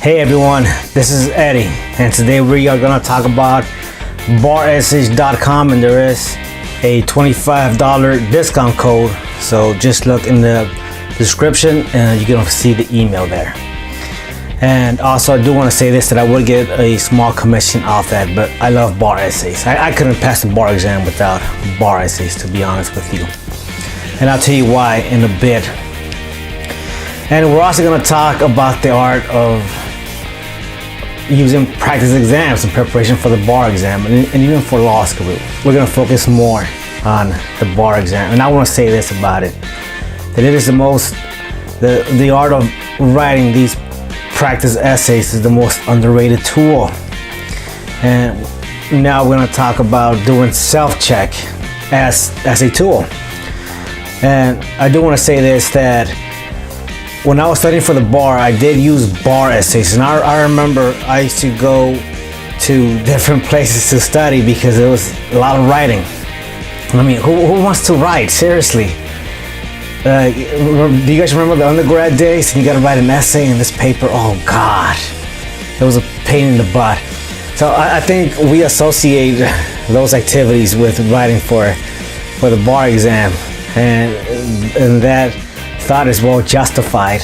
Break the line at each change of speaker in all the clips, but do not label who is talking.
Hey everyone, this is Eddie, and today we are going to talk about baressays.com, and there is a $25 discount code. So just look in the description and you're going to see the email there. And also I do want to say this, that I would get a small commission off that, but I love bar essays. I couldn't pass the bar exam without bar essays, to be honest with you. And I'll tell you why in a bit. And we're also going to talk about the art of using practice exams in preparation for the bar exam and even for law school. We're going to focus more on the bar exam. And I want to say this about it, that it is the art of writing these practice essays is the most underrated tool. And now we're going to talk about doing self-check as a tool. And I do want to say this, that when I was studying for the bar, I did use bar essays, and I remember I used to go to different places to study because it was a lot of writing. I mean, who wants to write? Seriously. Do you guys remember the undergrad days? And you got to write an essay in this paper. Oh God, it was a pain in the butt. So I think we associate those activities with writing for the bar exam, and that thought is well justified.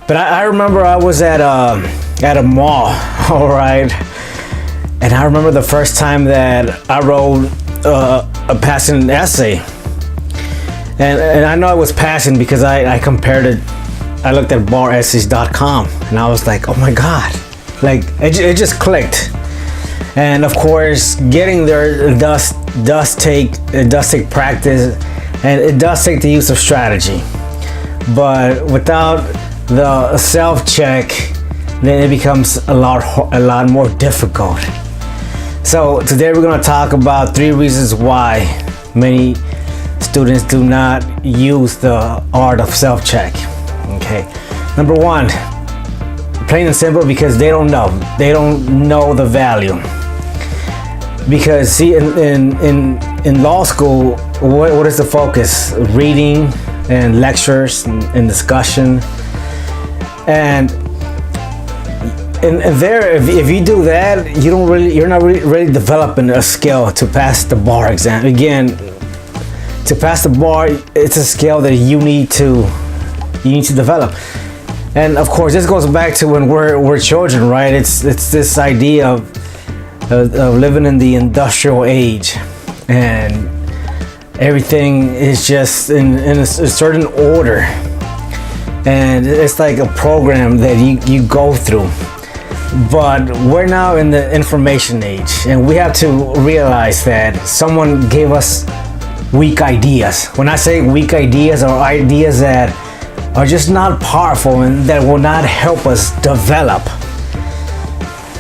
But I remember I was at a mall, all right, and I remember the first time that I wrote a passing essay, and I know it was passing because I compared it. I looked at baressays.com and I was like, oh my God, like it just clicked. And of course, getting there does take practice. And it does take the use of strategy, but without the self-check, then it becomes a lot more difficult. So today we're going to talk about 3 reasons why many students do not use the art of self-check. Okay, number 1, plain and simple, because they don't know the value. Because see, in law school, what is the focus? Reading and lectures and discussion. And there, if you do that, you're not really developing a skill to pass the bar exam. Again, to pass the bar, it's a skill that you need to develop. And of course, this goes back to when we're children, right? It's this idea of living in the industrial age, and everything is just in a certain order, and it's like a program that you go through. But we're now in the information age, and we have to realize that someone gave us weak ideas. When I say weak ideas, are ideas that are just not powerful and that will not help us develop.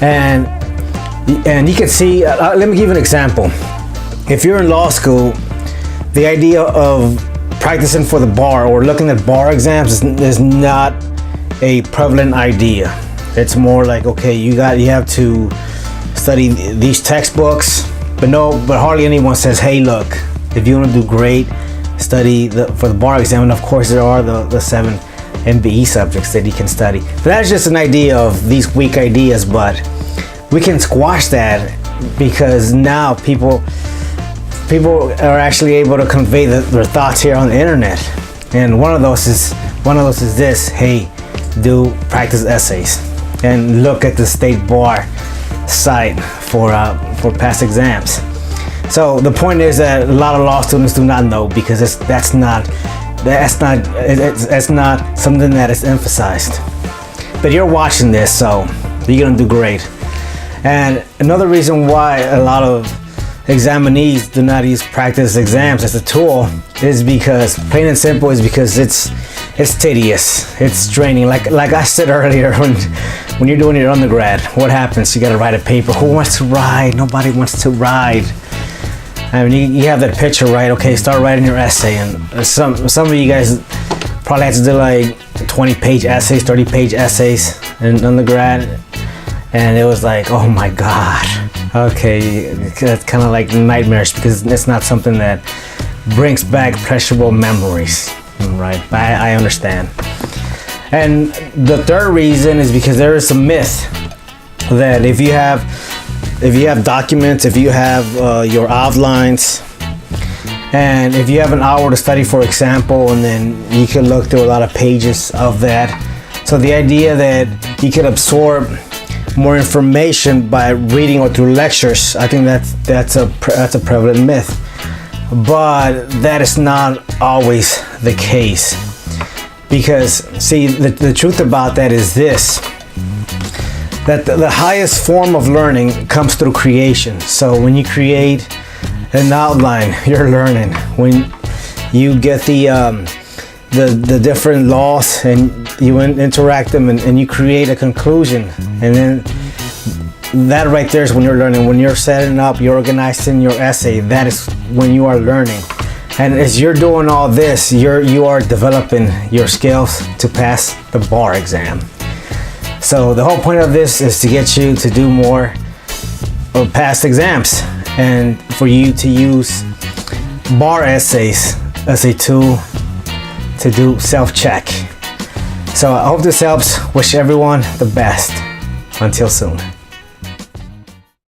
And you can see, let me give you an example. If you're in law school, the idea of practicing for the bar or looking at bar exams is not a prevalent idea. It's more like, okay, you have to study these textbooks, but hardly anyone says, hey, look, if you want to do great, study for the bar exam. And of course, there are the 7 MBE subjects that you can study. But that's just an idea of these weak ideas, but we can squash that because now people are actually able to convey their thoughts here on the internet. And one of those is this: hey, do practice essays and look at the state bar site for past exams. So the point is that a lot of law students do not know, because that's not something that is emphasized. But you're watching this, so you're gonna do great. And another reason why a lot of examinees do not use practice exams as a tool is because, plain and simple, is because it's tedious, it's draining. Like I said earlier, when you're doing your undergrad, what happens? You got to write a paper. Who wants to write? Nobody wants to write. I mean, you have that picture, right? Okay, start writing your essay, and some of you guys probably had to do like 20-page essays, 30-page essays in undergrad. And it was like, oh my God. Okay, that's kind of like nightmares, because it's not something that brings back pleasurable memories, right? I understand. And the third reason is because there is a myth that if you have documents, if you have your outlines, and if you have an hour to study, for example, and then you can look through a lot of pages of that. So the idea that you can absorb more information by reading or through lectures, I think that's a prevalent myth. But that is not always the case. Because see, the truth about that is this, that the highest form of learning comes through creation. So when you create an outline, you're learning. When you get the different laws and you interact them and you create a conclusion, and then that right there is when you're learning. When you're setting up, you're organizing your essay, that is when you are learning. And as you're doing all this, you are developing your skills to pass the bar exam. So the whole point of this is to get you to do more of past exams, and for you to use bar essays as a tool to do self-check. So I hope this helps. Wish everyone the best. Until soon.